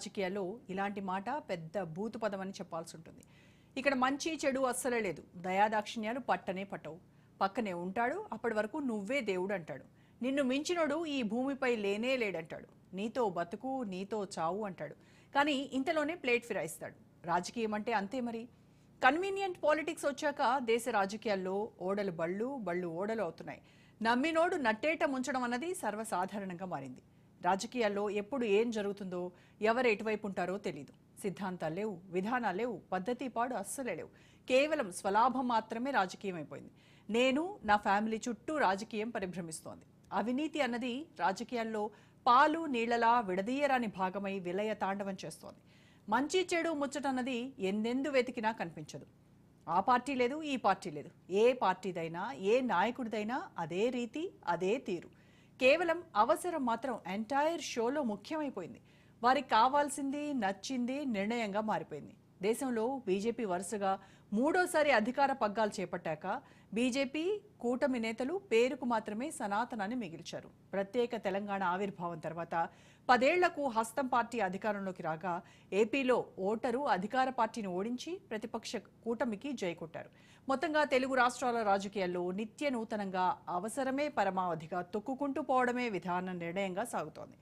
రాజకీయాల్లో ఇలాంటి మాట పెద్ద బూతు పదం అని చెప్పాల్సి ఉంటుంది. ఇక్కడ మంచి చెడు అస్సలే లేదు. దయాదాక్షిణ్యాలు పట్టనే పట్టవు. పక్కనే ఉంటాడు, అప్పటి వరకు నువ్వే దేవుడు అంటాడు. నిన్ను మించినోడు ఈ భూమిపై లేనే లేడంటాడు. నీతో బతుకు, నీతో చావు అంటాడు. కానీ ఇంతలోనే ప్లేట్ ఫిరాయిస్తాడు. రాజకీయం అంటే అంతే మరి. కన్వీనియంట్ పాలిటిక్స్ వచ్చాక దేశ రాజకీయాల్లో ఓడలు బళ్ళు, బళ్ళు ఓడలు అవుతున్నాయి. నమ్మినోడు నట్టేట ముంచడం అన్నది సర్వసాధారణంగా మారింది. రాజకీయాల్లో ఎప్పుడు ఏం జరుగుతుందో, ఎవరు ఎటువైపు ఉంటారో తెలీదు. సిద్ధాంతాలు లేవు, విధానాలు లేవు, పద్ధతి పాడు అస్సలే లేవు. కేవలం స్వలాభం మాత్రమే రాజకీయం అయిపోయింది. నేను, నా ఫ్యామిలీ చుట్టూ రాజకీయం పరిభ్రమిస్తోంది. అవినీతి అన్నది రాజకీయాల్లో పాలు నీళ్లలా విడదీయరాని భాగమై విలయ తాండవం చేస్తోంది. మంచి చెడు ముచ్చటన్నది ఎందెందు వెతికినా కనిపించదు. ఆ పార్టీ లేదు, ఈ పార్టీ లేదు. ఏ పార్టీదైనా, ఏ నాయకుడిదైనా అదే రీతి, అదే తీరు. కేవలం అవసరం మాత్రం ఎంటైర్ షోలో ముఖ్యమైపోయింది. వారికి కావాల్సింది, నచ్చింది నిర్ణయంగా మారిపోయింది. దేశంలో బీజేపీ వరుసగా మూడోసారి అధికార పగ్గాలు చేపట్టాక బీజేపీ కూటమి నేతలు పేరుకు మాత్రమే సనాతనాన్ని మిగిల్చారు. ప్రత్యేక తెలంగాణ ఆవిర్భావం తర్వాత 10 ఏళ్లకు హస్తం పార్టీ అధికారంలోకి రాగా ఏపీలో ఓటరు అధికార పార్టీని ఓడించి ప్రతిపక్ష కూటమికి జైకొట్టారు. మొత్తంగా తెలుగు రాష్ట్రాల రాజకీయాల్లో నిత్య నూతనంగా అవసరమే పరమావధిగా తొక్కుకుంటూ పోవడమే విధాన నిర్ణయంగా సాగుతోంది.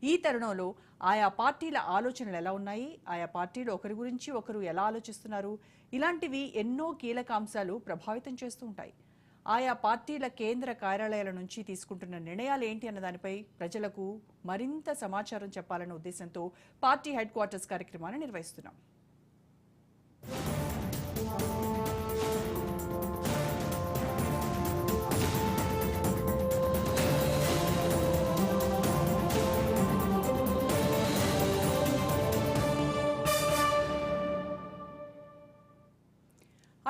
ఈ తరుణంలో ఆయా పార్టీల ఆలోచనలు ఎలా ఉన్నాయి, ఆయా పార్టీలు ఒకరి గురించి ఒకరు ఎలా ఆలోచిస్తున్నారు, ఇలాంటివి ఎన్నో కీలక అంశాలు ప్రభావితం చేస్తూ ఉంటాయి. ఆయా పార్టీల కేంద్ర కార్యాలయాల నుంచి తీసుకుంటున్న నిర్ణయాలు ఏంటి అన్న దానిపై ప్రజలకు మరింత సమాచారం చెప్పాలన్న ఉద్దేశంతో పార్టీ హెడ్ క్వార్టర్స్ కార్యక్రమాన్ని నిర్వహిస్తున్నాం.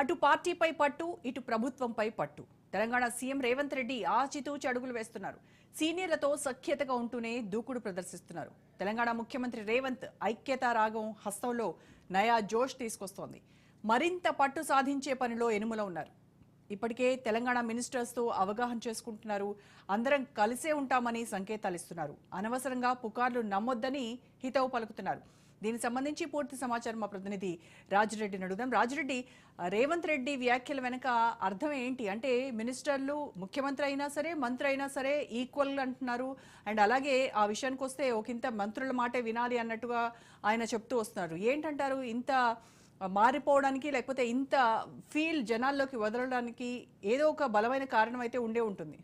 అటు పార్టీపై పట్టు, ఇటు ప్రభుత్వంపై పట్టు. తెలంగాణ సీఎం రేవంత్ రెడ్డి ఆచితూచి అడుగులు వేస్తున్నారు. సీనియర్లతో సఖ్యతగా ఉంటూనే దూకుడు ప్రదర్శిస్తున్నారు. తెలంగాణ ముఖ్యమంత్రి రేవంత్ ఐక్యతా రాగం హస్తంలో నయా జోష్ తీసుకొస్తోంది. మరింత పట్టు సాధించే పనిలో ఎనుముల ఉన్నారు. ఇప్పటికే తెలంగాణ మినిస్టర్స్తో అవగాహన చేసుకుంటున్నారు. అందరం కలిసే ఉంటామని సంకేతాలు ఇస్తున్నారు. అనవసరంగా పుకార్లు నమ్మొద్దని హితవు పలుకుతున్నారు. దీనికి సంబంధించి పూర్తి సమాచారం మా ప్రతినిధి రాజిరెడ్డిని అడుగుదాం. రాజిరెడ్డి, రేవంత్ రెడ్డి వ్యాఖ్యల వెనక అర్థం ఏంటి? అంటే మినిస్టర్లు ముఖ్యమంత్రి అయినా సరే, మంత్రి అయినా సరే ఈక్వల్ అంటున్నారు. అండ్ అలాగే ఆ విషయానికి వస్తే ఒకంత మంత్రుల మాటే వినాలి అన్నట్టుగా ఆయన చెప్తూ వస్తున్నారు. ఏంటంటారు ఇంత మారిపోవడానికి, లేకపోతే ఇంత ఫీల్ జనాల్లోకి వదలడానికి ఏదో ఒక బలమైన కారణం అయితే ఉండే ఉంటుంది.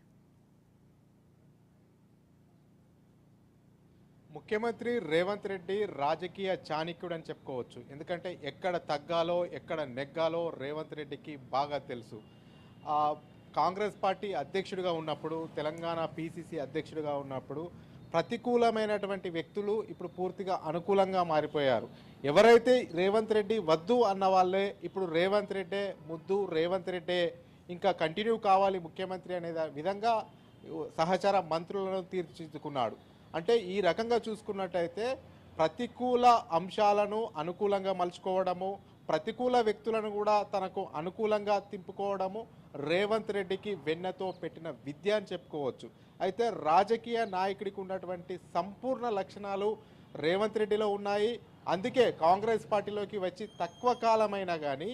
ముఖ్యమంత్రి రేవంత్ రెడ్డి రాజకీయ చాణక్యుడు అని చెప్పుకోవచ్చు. ఎందుకంటే ఎక్కడ తగ్గాలో ఎక్కడ నెగ్గాలో రేవంత్ రెడ్డికి బాగా తెలుసు. కాంగ్రెస్ పార్టీ అధ్యక్షుడిగా ఉన్నప్పుడు, తెలంగాణ పీసీసీ అధ్యక్షుడిగా ఉన్నప్పుడు ప్రతికూలమైనటువంటి వ్యక్తులు ఇప్పుడు పూర్తిగా అనుకూలంగా మారిపోయారు. ఎవరైతే రేవంత్ రెడ్డి వద్దు అన్న వాళ్ళే ఇప్పుడు రేవంత్ రెడ్డే ముద్దు, రేవంత్ రెడ్డే ఇంకా కంటిన్యూ కావాలి ముఖ్యమంత్రి అనే విధంగా సహచర మంత్రులను తీర్చిదిద్దుకున్నాడు. అంటే ఈ రకంగా చూసుకున్నట్టయితే ప్రతికూల అంశాలను అనుకూలంగా మలుచుకోవడము, ప్రతికూల వ్యక్తులను కూడా తనకు అనుకూలంగా తింపుకోవడము రేవంత్ రెడ్డికి వెన్నతో పెట్టిన విద్య అని చెప్పుకోవచ్చు. అయితే రాజకీయ నాయకుడికి ఉన్నటువంటి సంపూర్ణ లక్షణాలు రేవంత్ రెడ్డిలో ఉన్నాయి. అందుకే కాంగ్రెస్ పార్టీలోకి వచ్చి తక్కువ కాలమైనా కానీ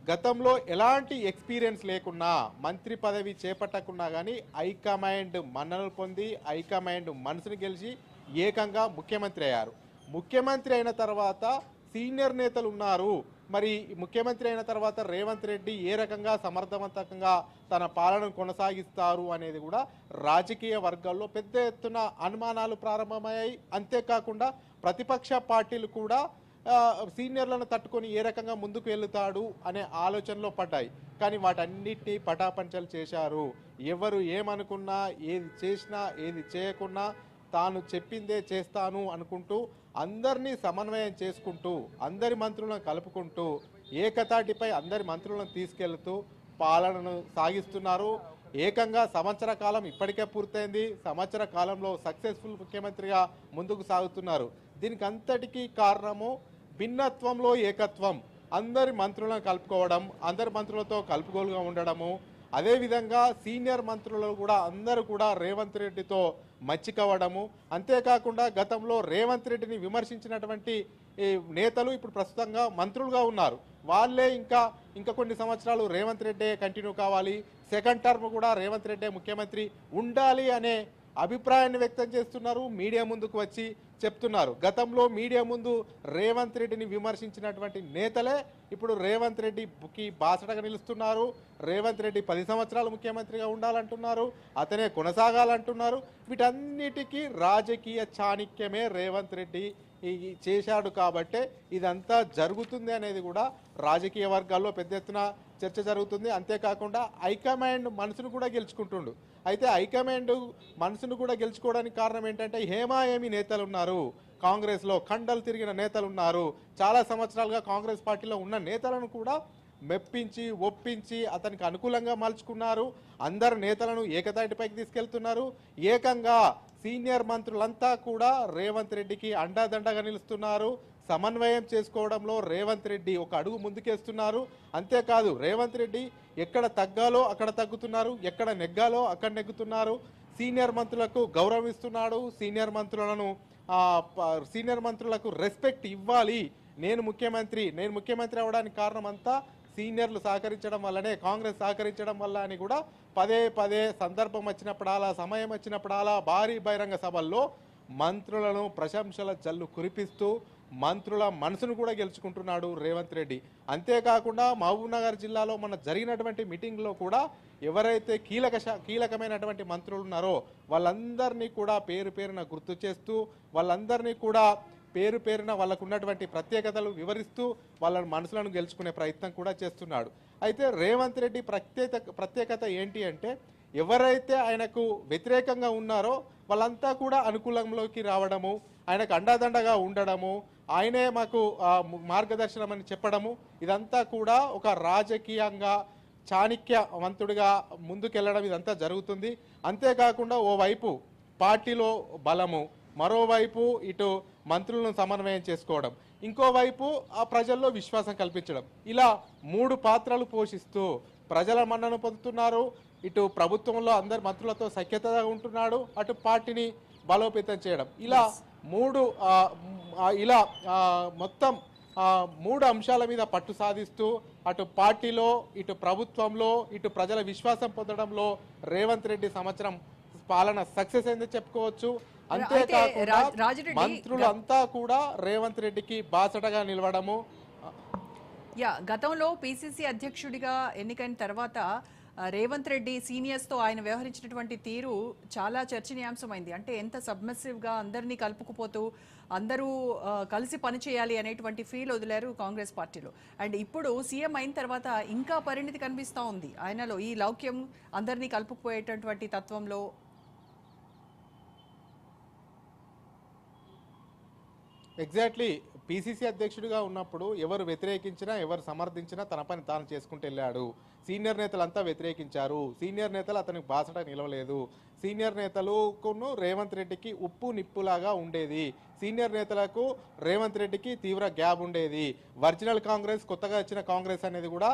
గతంలో ఎలాంటి ఎక్స్పీరియన్స్ లేకున్నా, మంత్రి పదవి చేపట్టకున్నా కానీ హైకమాండ్ మన్ననలు పొంది హైకమాండ్ మనసును గెలిచి ఏకంగా ముఖ్యమంత్రి అయ్యారు. ముఖ్యమంత్రి అయిన తర్వాత సీనియర్ నేతలు ఉన్నారు. మరి ముఖ్యమంత్రి అయిన తర్వాత రేవంత్ రెడ్డి ఏ రకంగా సమర్థవంతంగా తన పాలన కొనసాగిస్తారు అనేది కూడా రాజకీయ వర్గాల్లో పెద్ద ఎత్తున అనుమానాలు ప్రారంభమయ్యాయి. అంతేకాకుండా ప్రతిపక్ష పార్టీలు కూడా సీనియర్లను తట్టుకొని ఏ రకంగా ముందుకు వెళ్తాడు అనే ఆలోచనలో పడ్డాయి. కానీ వాటన్నిటినీ పటాపంచలు చేశారు. ఎవరు ఏమనుకున్నా, ఏది చేసినా ఏది చేయకున్నా తాను చెప్పిందే చేస్తాను అనుకుంటూ అందరినీ సమన్వయం చేసుకుంటూ అందరి మంత్రులను కలుపుకుంటూ ఏకతాటిపై అందరి మంత్రులను తీసుకెళ్తూ పాలనను సాగిస్తున్నారు. ఏకంగా సంవత్సర కాలం ఇప్పటికే పూర్తయింది. సంవత్సర కాలంలో సక్సెస్ఫుల్ ముఖ్యమంత్రిగా ముందుకు సాగుతున్నారు. దీనికి అంతటికీ కారణము భిన్నత్వంలో ఏకత్వం. అందరి మంత్రులను కలుపుకోవడం, అందరి మంత్రులతో కలుపుగోలుగా ఉండడము, అదేవిధంగా సీనియర్ మంత్రులు కూడా అందరూ కూడా రేవంత్ రెడ్డితో మచ్చికవ్వడము, అంతేకాకుండా గతంలో రేవంత్ రెడ్డిని విమర్శించినటువంటి ఈ నేతలు ఇప్పుడు ప్రస్తుతంగా మంత్రులుగా ఉన్నారు. వాళ్ళే ఇంకా కొన్ని సంవత్సరాలు రేవంత్ రెడ్డే కంటిన్యూ కావాలి, సెకండ్ టర్మ్ కూడా రేవంత్ రెడ్డే ముఖ్యమంత్రి ఉండాలి అనే అభిప్రాయాన్ని వ్యక్తం చేస్తున్నారు. మీడియా ముందుకు వచ్చి చెప్తున్నారు. గతంలో మీడియా ముందు రేవంత్ రెడ్డిని విమర్శించినటువంటి నేతలే ఇప్పుడు రేవంత్ రెడ్డికి బాసటగా నిలుస్తున్నారు. రేవంత్ రెడ్డి 10 సంవత్సరాలు ముఖ్యమంత్రిగా ఉండాలంటున్నారు, అతనే కొనసాగాలంటున్నారు. వీటన్నిటికీ రాజకీయ చాణక్యమే రేవంత్ రెడ్డి చేశాడు కాబట్టే ఇదంతా జరుగుతుంది అనేది కూడా రాజకీయ వర్గాల్లో పెద్ద ఎత్తున చర్చ జరుగుతుంది. అంతేకాకుండా హైకమాండ్ మనసును కూడా గెలుచుకుంటుండు. అయితే హైకమాండ్ మనసును కూడా గెలుచుకోవడానికి కారణం ఏంటంటే హేమాయేమి నేతలు ఉన్నారు కాంగ్రెస్లో, కండలు తిరిగిన నేతలు ఉన్నారు. చాలా సంవత్సరాలుగా కాంగ్రెస్ పార్టీలో ఉన్న నేతలను కూడా మెప్పించి ఒప్పించి అతనికి అనుకూలంగా మలుచుకున్నారు. అందరు నేతలను ఏకతాటిపైకి తీసుకెళ్తున్నారు. ఏకంగా సీనియర్ మంత్రులంతా కూడా రేవంత్ రెడ్డికి అండాదండగా నిలుస్తున్నారు. సమన్వయం చేసుకోవడంలో రేవంత్ రెడ్డి ఒక అడుగు ముందుకేస్తున్నారు. అంతేకాదు రేవంత్ రెడ్డి ఎక్కడ తగ్గాలో అక్కడ తగ్గుతున్నారు, ఎక్కడ నెగ్గాలో అక్కడ నెగ్గుతున్నారు. సీనియర్ మంత్రులకు గౌరవం ఇస్తున్నాడు. సీనియర్ మంత్రులకు రెస్పెక్ట్ ఇవ్వాలి. నేను ముఖ్యమంత్రి అవడానికి కారణం అంతా సీనియర్లు సహకరించడం వల్లనే, కాంగ్రెస్ సహకరించడం వల్ల అని కూడా పదే సందర్భం వచ్చినప్పుడల్లా, సమయం వచ్చినప్పుడల్లా భారీ బహిరంగ సభల్లో మంత్రులను ప్రశంసల జల్లు కురిపిస్తూ మంత్రుల మనసును కూడా గెలుచుకుంటున్నాడు రేవంత్ రెడ్డి. అంతేకాకుండా మహబూబ్నగర్ జిల్లాలో మన జరిగినటువంటి మీటింగ్లో కూడా ఎవరైతే కీలకమైనటువంటి మంత్రులు ఉన్నారో వాళ్ళందరినీ కూడా పేరున గుర్తు చేస్తూ, వాళ్ళందరినీ కూడా పేరున వాళ్ళకు ఉన్నటువంటి ప్రత్యేకతలు వివరిస్తూ వాళ్ళ మనసులను గెలుచుకునే ప్రయత్నం కూడా చేస్తున్నాడు. అయితే రేవంత్ రెడ్డి ప్రత్యేకత ఏంటి అంటే ఎవరైతే ఆయనకు వ్యతిరేకంగా ఉన్నారో వాళ్ళంతా కూడా అనుకూలంలోకి రావడము, ఆయనకు అండాదండగా ఉండడము, ఆయనే మాకు మార్గదర్శనం అని చెప్పడము, ఇదంతా కూడా ఒక రాజకీయంగా చాణక్యవంతుడిగా ముందుకెళ్లడం ఇదంతా జరుగుతుంది. అంతేకాకుండా ఓవైపు పార్టీలో బలము, మరోవైపు ఇటు మంత్రులను సమన్వయం చేసుకోవడం, ఇంకోవైపు ఆ ప్రజల్లో విశ్వాసం కల్పించడం, ఇలా 3 పాత్రలు పోషిస్తూ ప్రజల మన్నను పొందుతున్నారు. ఇటు ప్రభుత్వంలో అందరు మంత్రులతో సఖ్యతగా ఉంటున్నాడు, అటు పార్టీని బలోపేతం చేయడం, ఇలా మొత్తం 3 అంశాల మీద పట్టు సాధిస్తూ అటు పార్టీలో, ఇటు ప్రభుత్వంలో, ఇటు ప్రజల విశ్వాసం పొందడంలో రేవంత్ రెడ్డి సంవత్సరం పాలన సక్సెస్ అయిందని చెప్పుకోవచ్చు. అంతేకాకుండా మంత్రులంతా కూడా రేవంత్ రెడ్డికి బాసటగా నిలవడము. గతంలో పిసిసి అధ్యక్షుడిగా ఎన్నికైన తర్వాత రేవంత్ రెడ్డి సీనియర్స్తో ఆయన వ్యవహరించినటువంటి తీరు చాలా చర్చనీయాంశమైంది. అంటే ఎంత సబ్మిసివ్గా అందరినీ కలుపుకుపోతూ అందరూ కలిసి పనిచేయాలి అనేటువంటి ఫీల్ వదిలారు కాంగ్రెస్ పార్టీలో. అండ్ ఇప్పుడు సీఎం అయిన తర్వాత ఇంకా పరిణితి కనిపిస్తూ ఉంది ఆయనలో, ఈ లౌక్యం, అందరినీ కలుపుకుపోయేటటువంటి తత్వంలో. ఎగ్జాక్ట్లీ పిసిసి అధ్యక్షుడిగా ఉన్నప్పుడు ఎవరు వ్యతిరేకించినా ఎవరు సమర్థించినా తన పని తాను చేసుకుంటూ వెళ్ళాడు. సీనియర్ నేతలంతా వ్యతిరేకించారు, సీనియర్ నేతలు అతనికి బాసట నిలవలేదు. సీనియర్ నేతలకు రేవంత్ రెడ్డికి ఉప్పు నిప్పులాగా ఉండేది. సీనియర్ నేతలకు రేవంత్ రెడ్డికి తీవ్ర గ్యాప్ ఉండేది. ఒరిజినల్ కాంగ్రెస్, కొత్తగా వచ్చిన కాంగ్రెస్ అనేది కూడా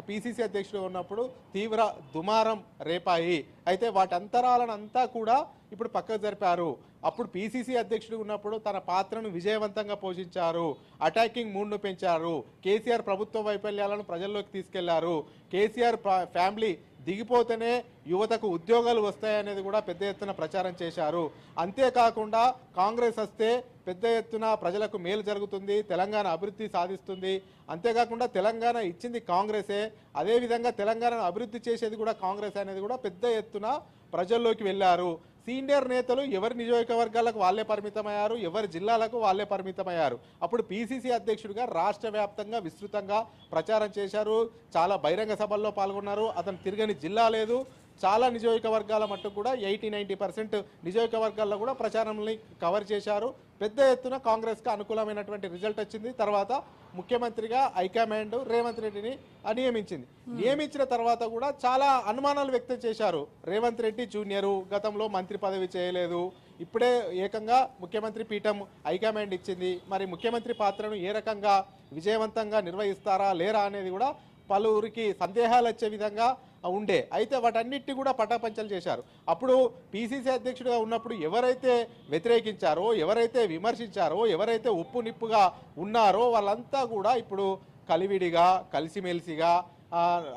పిసిసి అధ్యక్షుడు ఉన్నప్పుడు తీవ్ర దుమారం రేపాయి. అయితే వాటి అంతరాలనంతా కూడా ఇప్పుడు పక్కకు జరిపారు. అప్పుడు పిసిసి అధ్యక్షుడు ఉన్నప్పుడు తన పాత్రను విజయవంతంగా పోషించారు, అటాకింగ్ మూడ్ను పెంచారు, కేసీఆర్ ప్రభుత్వ వైఫల్యాలను ప్రజల్లోకి తీసుకెళ్లారు, కేసీఆర్ ఫ్యామిలీ దిగిపోతేనే యువతకు ఉద్యోగాలు వస్తాయనేది కూడా పెద్ద ఎత్తున ప్రచారం చేశారు. అంతేకాకుండా కాంగ్రెస్ వస్తే పెద్ద ఎత్తున ప్రజలకు మేలు జరుగుతుంది, తెలంగాణ అభివృద్ధి సాధిస్తుంది, అంతేకాకుండా తెలంగాణ ఇచ్చింది కాంగ్రెసే, అదేవిధంగా తెలంగాణను అభివృద్ధి చేసేది కూడా కాంగ్రెస్ అనేది కూడా పెద్ద ఎత్తున ప్రజల్లోకి వెళ్ళారు. సీనియర్ నేతలు ఎవరి నియోజకవర్గాలకు వాళ్ళే పరిమితమయ్యారు, ఎవరి జిల్లాలకు వాళ్ళే పరిమితమయ్యారు. అప్పుడు పిసిసి అధ్యక్షుడిగా రాష్ట్ర వ్యాప్తంగా విస్తృతంగా ప్రచారం చేశారు, చాలా బహిరంగ సభల్లో పాల్గొన్నారు. అతను తిరగని జిల్లా లేదు. చాలా నియోజకవర్గాల మట్టుకు కూడా 80-90% నియోజకవర్గాల్లో కూడా ప్రచారాన్ని కవర్ చేశారు. పెద్ద ఎత్తున కాంగ్రెస్కి అనుకూలమైనటువంటి రిజల్ట్ వచ్చింది. తర్వాత ముఖ్యమంత్రిగా హైకమాండ్ రేవంత్ రెడ్డిని నియమించింది. నియమించిన తర్వాత కూడా చాలా అనుమానాలు వ్యక్తం చేశారు. రేవంత్ రెడ్డి జూనియరు, గతంలో మంత్రి పదవి చేయలేదు, ఇప్పుడే ఏకంగా ముఖ్యమంత్రి పీఠం హైకమాండ్ ఇచ్చింది, మరి ముఖ్యమంత్రి పాత్రను ఏ రకంగా విజయవంతంగా నిర్వహిస్తారా లేరా అనేది కూడా పలువురికి సందేహాలు వచ్చే విధంగా ఉండే. అయితే వాటన్నిటిని కూడా పటాపంచలు చేశారు. అప్పుడు పిసిసి అధ్యక్షుడిగా ఉన్నప్పుడు ఎవరైతే వ్యతిరేకించారో, ఎవరైతే విమర్శించారో, ఎవరైతే ఉప్పు నిప్పుగా ఉన్నారో వాళ్ళంతా కూడా ఇప్పుడు కలివిడిగా, కలిసిమెలిసిగా,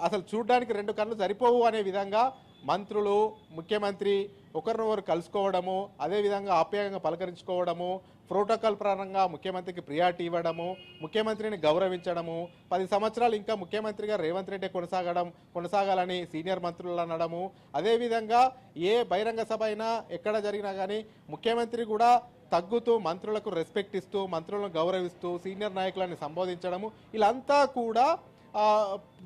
అసలు చూడడానికి రెండు కళ్ళు సరిపోవు అనే విధంగా మంత్రులు, ముఖ్యమంత్రి ఒకరినొకరు కలుసుకోవడము, అదేవిధంగా ఆప్యాయంగా పలకరించుకోవడము, ప్రోటోకాల్ పరంగా ముఖ్యమంత్రికి ప్రియారిటీ ఇవ్వడము, ముఖ్యమంత్రిని గౌరవించడము, 10 సంవత్సరాలు ఇంకా ముఖ్యమంత్రిగా రేవంత్ రెడ్డి కొనసాగాలని సీనియర్ మంత్రులు అనడము, అదేవిధంగా ఏ బహిరంగ సభ అయినా ఎక్కడ జరిగినా కానీ ముఖ్యమంత్రి కూడా తగ్గుతూ మంత్రులకు రెస్పెక్ట్ ఇస్తూ, మంత్రులను గౌరవిస్తూ, సీనియర్ నాయకులను సంబోధించడము, ఇలాంతా కూడా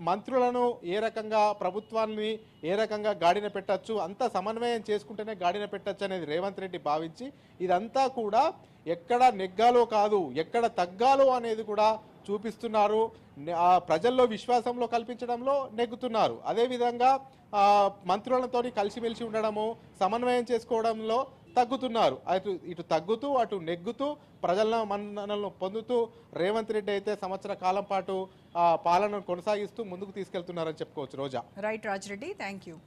మంత్రులను ఏ రకంగా, ప్రభుత్వాన్ని ఏ రకంగా గాడిన పెట్టచ్చు, అంతా సమన్వయం చేసుకుంటేనే గాడిన పెట్టచ్చు అనేది రేవంత్ రెడ్డి భావించి ఇదంతా కూడా ఎక్కడ నెగ్గాలో కాదు, ఎక్కడ తగ్గాలో అనేది కూడా చూపిస్తున్నారు. ప్రజల్లో విశ్వాసంలో కల్పించడంలో నెగ్గుతున్నారు. అదేవిధంగా మంత్రులతోని కలిసిమెలిసి ఉండడము, సమన్వయం చేసుకోవడంలో తగ్గుతున్నారు. ఇటు తగ్గుతూ అటు నెగ్గుతూ ప్రజల మన్ననలను పొందుతూ రేవంత్ రెడ్డి అయితే సంవత్సర కాలం పాటు పాలనను కొనసాగిస్తూ ముందుకు తీసుకెళ్తున్నారని చెప్పుకోవచ్చు. Roja. Right Rajireddy, thank you.